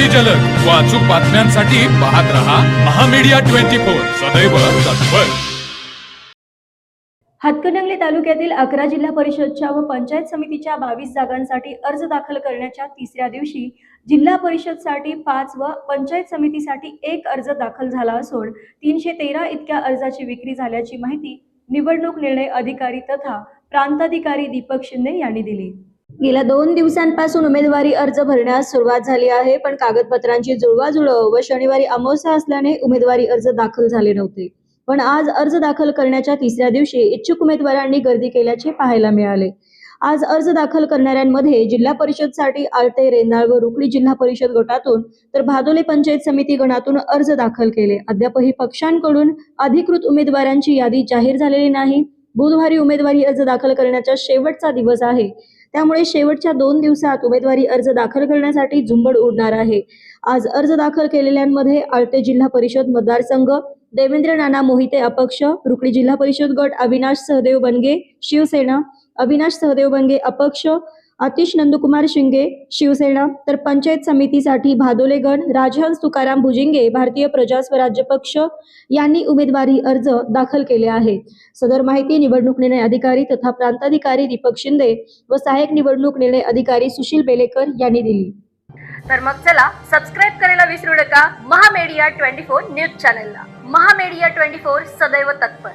अगदी जलद व अचूक बातम्यांसाठी पाहत रहा महामीडिया 24 सदैव तत्पर। हातकणंगले तालुक्यातील 11 जिल्हा परिषदच्या व पंचायत समितीच्या 22 जागांसाठी अर्ज दाखल करण्याच्या तिसऱ्या दिवशी जिल्हा परिषदसाठी 5 व पंचायत समितीसाठी 1 अर्ज दाखल झाला असून 313 इतक्या अर्जाची विक्री झाल्याची माहिती निवडणूक निर्णय अधिकारी तथा प्रांताधिकारी दीपक शिंदे यांनी दिली। गेल्या 2 दिवसांपासून उमेदवारी अर्ज भरण्यास सुरुवात झाली आहे, पण कागदपत्रांची जुळवाजुळव व शनिवारी अमावस्या असल्याने उमेदवारी अर्ज दाखल झाले नव्हते। पण आज अर्ज दाखल करण्याच्या तिसऱ्या दिवशी इच्छुक उमेदवारांनी गर्दी केल्याचे पाहायला मिळाले। आज अर्ज दाखल करणाऱ्यांमध्ये जिल्हा परिषदसाठी आळते, रेंदाळ व रुकडी जिल्हा परिषद गटातून तर भादोले पंचायत समिती गणातून अर्ज दाखल केले। अद्यापही पक्षांकडून अधिकृत उमेदवारांची यादी जाहीर झालेली नाही। बुधवारी उमेदवारी अर्ज दाखल करण्याचा शेवटचा दिवस आहे, त्यामुळे शेवटच्या 2 दिवसात उमेदवारी अर्ज दाखल करण्यासाठी झुंबड उडणार आहे। आज अर्ज दाखल केलेल्यांमध्ये आळते जिल्हा परिषद मतदारसंघ देवेंद्र नाना मोहिते अपक्ष, रुकडी जिल्हा परिषद गट अविनाश सहदेव बनगे शिवसेना, अविनाश सहदेव बनगे अपक्ष, आतिश नंदकुमार शिंगे शिवसेना, तर पंचायत समितीसाठी भादोले गण राजहंस तुकाराम भुजिंगे भारतीय प्रजा स्वराज्य पक्ष यांनी उमेदवारी अर्ज दाखल केले आहे। सदर माहिती निवडणूक निर्णय अधिकारी तथा प्रांताधिकारी दीपक शिंदे व सहाय्यक निवडणूक निर्णय अधिकारी सुशील बेलेकर यांनी दिली। तर मग चला सबस्क्राईब करायला विसरू नका महामीडिया 24 न्यूज चॅनलला। महामीडिया 24 सदैव तत्पर।